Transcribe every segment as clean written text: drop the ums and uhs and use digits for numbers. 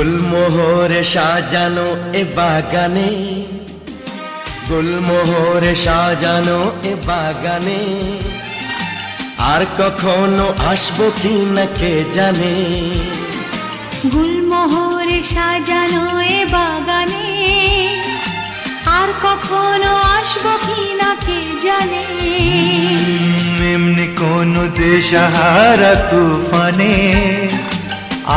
গুলমোহরে সাজানো এ বাগানে, গুলমোহরে সাজানো এ বাগানে আর কখনো আসবো কি না কে জানে। গুলমোহরে সাজানো এ বাগানে আর কখনো আসবো কি না কে জানে। এমনি কোন দিশাহারা তুফানে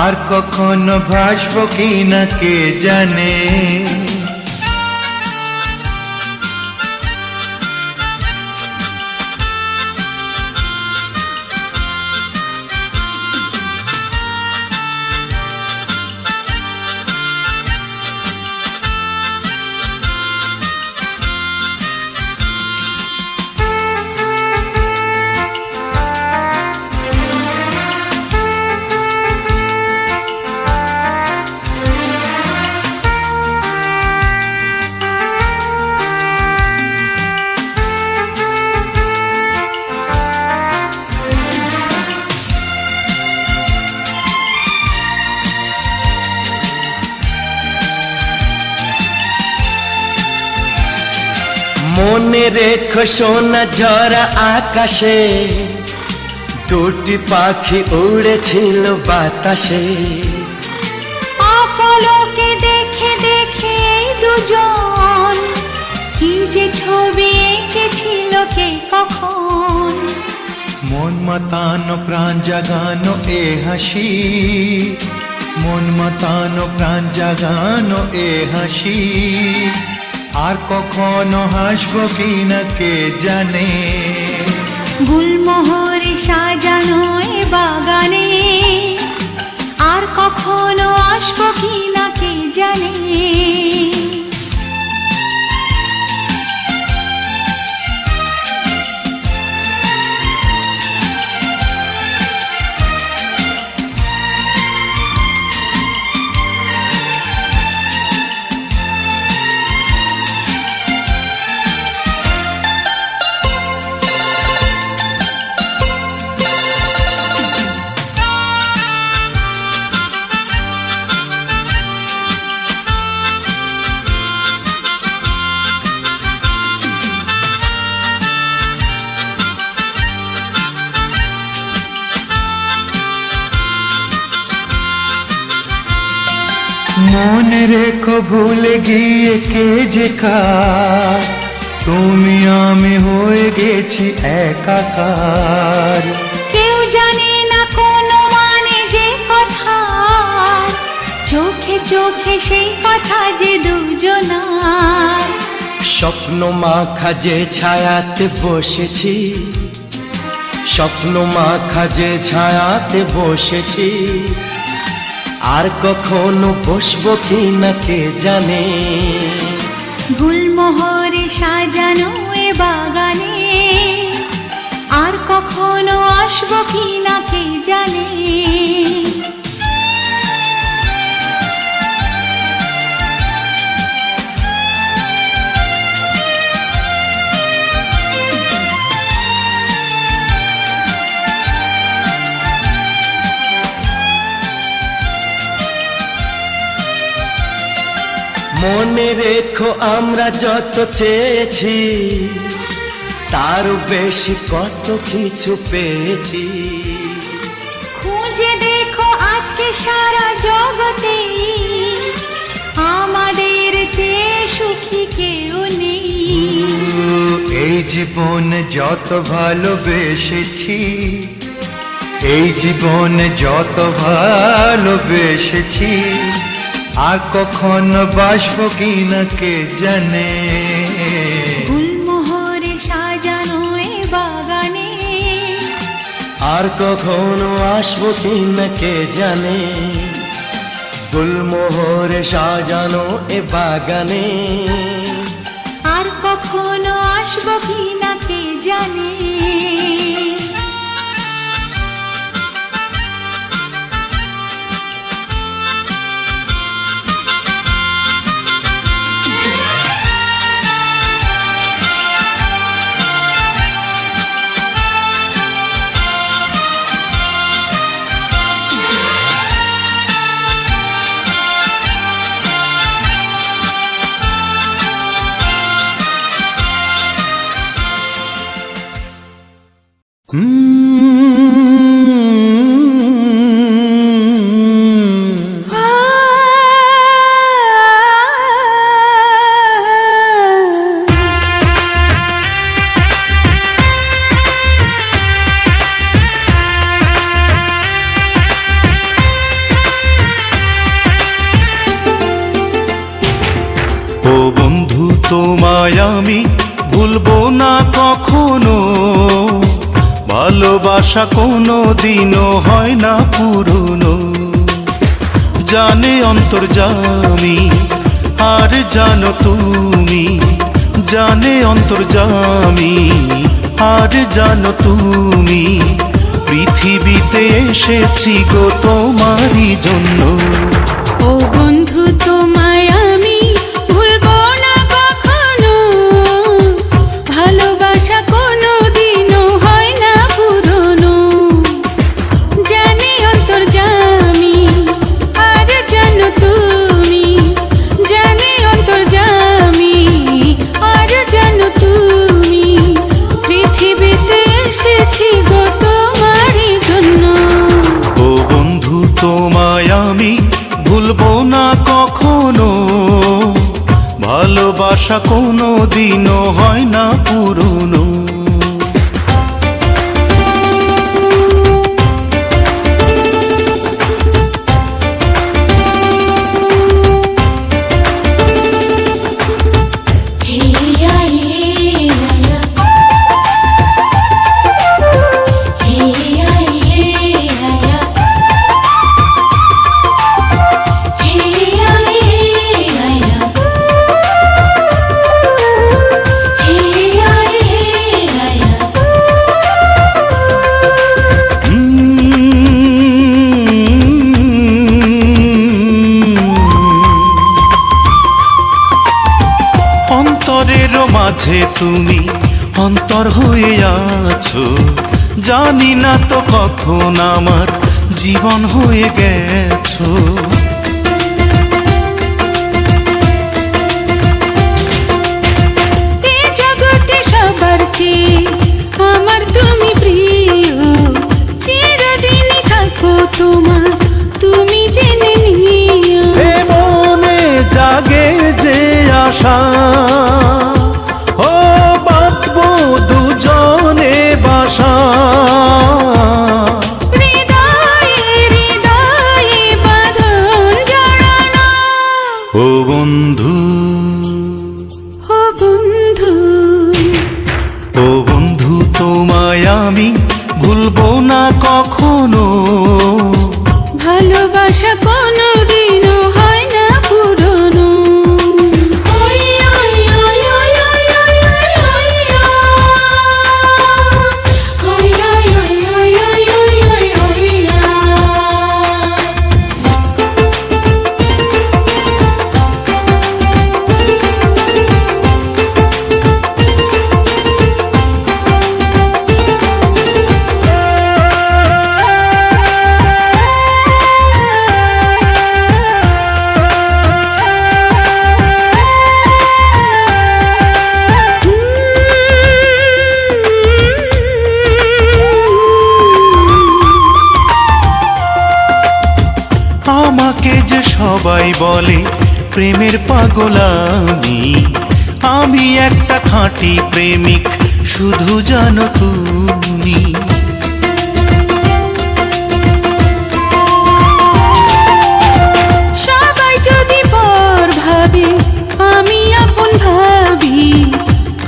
আর কখনো ভাসবো কি না কে জানে। মনে রেখো সোনা ঝরা আকাশে দুটি পাখি উড়েছিল বাতাসে। আপলোকে দেখে দেখে দুজন কি যে ছবি এঁকেছিল কে কখন। মন মাতানো প্রাণ জাগানো এ হাসি, মন মাতানো প্রাণ জাগানো এ হাসি আর কখনো হাসবো কি না কে জানে। গুলমোহরে সাজানো এ বাগানে আর কখনো আসবো কি না কে জানে। মনে রেখো ভুলে গিয়ে কে যে কার, তুমি আমি হয়ে গেছি একাকার। কেউ জানে না কোনো মানে যে কথা, চোখে চোখে সেই কথা যে দুজনার। স্বপ্ন মাখা যে ছায়াতে বসেছি, স্বপ্ন মাখা যে ছায়াতে বসেছি আর কখনো বসবো কি না কে জানে। গুলমোহরে সাজানো এ বাগানে আর কখনো আসবো কি না কে জানে। মনে রেখো আমরা যত চেয়েছি তার বেশি কত কিছু পেয়েছি। খুঁজে দেখো আজকে সারা জগতে আমাদের চেয়ে সুখী কেউ নেই। এই জীবন যত ভালোবেসেছি, এই জীবন যত ভালোবেসেছি আর কখনো বাসবো কি না কে জানে। গুলমোহরে সাজানো এ বাগানে আর কখনো আসবো কি না কে জানে। গুলমোহরে সাজানো এ বাগানে আর কখনো আসবো কি না কে জানে। ও বন্ধু তোমায় আমি ভুলবো না কখনো, ভালোবাসা কোনো দিনও হয় না পুরনো। জানে অন্তর্যামী আর জানো তুমি, জানে অন্তর্যামী আর জানো তুমি, পৃথিবীতে এসেছি গো তোমারই জন্য। ও বন্ধু তোমায় আমি ভুলবো না কখনো, ভালোবাসা কোনো দিনও হয় না পুরনো। জানি অন্তর্যামী আর জানো তুমি, জানি অন্তর্যামী আর জানো তুমি, পৃথিবীতে এসেছি গো তোমারই জন্য। ও বন্ধু তোমায় আমি ভুলবো না কখনো, ভালোবাসা কোনো দিনও হয় না পুরনো। অন্তরের মাঝে তুমি অন্তর হয়ে আছো, জানি না তো কখন আমার জীবন হয়ে গেছো। এই জগতে সবার চেয়ে আমার তুমি প্রিয়, চিরদিনই থাকো তোমার তুমি জেনে নিও। এ মনে জাগে যে আশা, ও বাঁধবো দুজনে বাসা। হৃদয়ে হৃদয়ে বাঁধন জড়ানো, ও বন্ধু, ও বন্ধু, ও বন্ধু তোমায় আমি ভুলবো না কখনো, ভালোবাসা কোনো দিনও হয় না পুরনো। আমাকে যে সবাই বলে প্রেমের পাগল আমি, আমি একটা খাঁটি প্রেমিক শুধু জানো তুমি। সবাই যদি পর ভাবে আমি আপন ভাবি,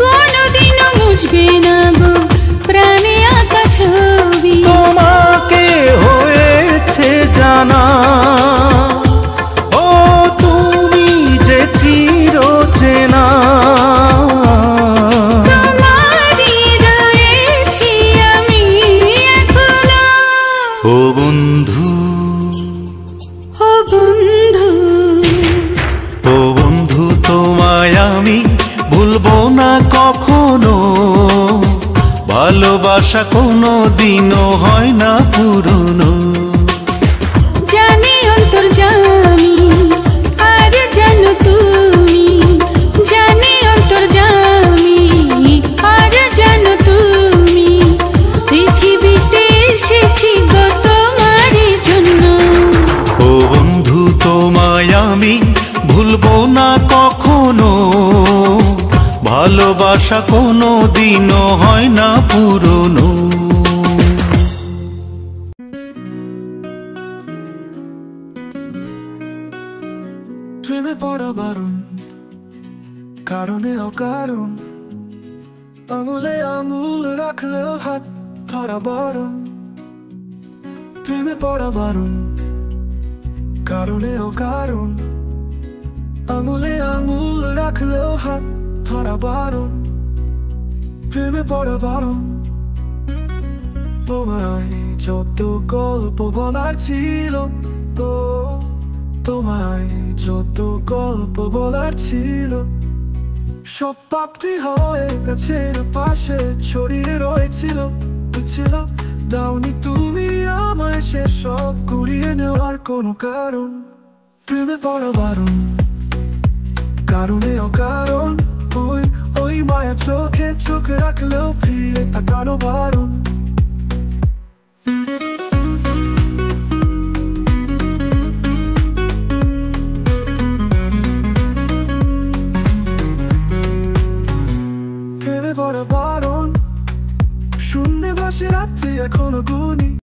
কোনোদিনও মুছবে না গো প্রাণে আঁকা ছবি। তোমাকে হয়েছে জানা, ও তুমি যে চির চেনা। তোমারই রয়েছি আমি এখনো, ও বন্ধু, ও বন্ধু, ও বন্ধু তোমায় আমি ভুলবো না কখনো, ভালোবাসা কোনো দিনও হয় না পুরনো। জানি অন্তর্যামী আর জানো তুমি, জানি অন্তর্যামী আর জানো তুমি, এখনো, ভালোবাসা কোনো দিনও হয় না পুরনো। প্রেমে পড়া বারণ, কারণে অকারণ, আঙুলে আঙুল রাখলেও হাত ধরা বারণ। প্রেমে পড়া বারণ, কারণে অকারণ, আঙুলে আঙুল রাখলেও হাত ধরা বারণ। প্রেমে পড়া বারণ। তোমায় যত গল্প বলার ছিল, তো তোমায় যত গল্প বলার ছিল, সব পাপড়ি হয়ে গাছের পাশে ছড়িয়ে রয়েছিল। ছিল দাওনি তুমি আমায় সে সব কুড়িয়ে নেওয়ার কোনো কারণ। প্রেমে পড়া বারণ, কারণে অকারণ, ওই ওই মায়া চোখে চোখ রাখলেও ফিরে তাকানো বারণ। প্রেমে পড়া বারণ, শূন্যে ভাসে রাত্রি এখনো গুনি।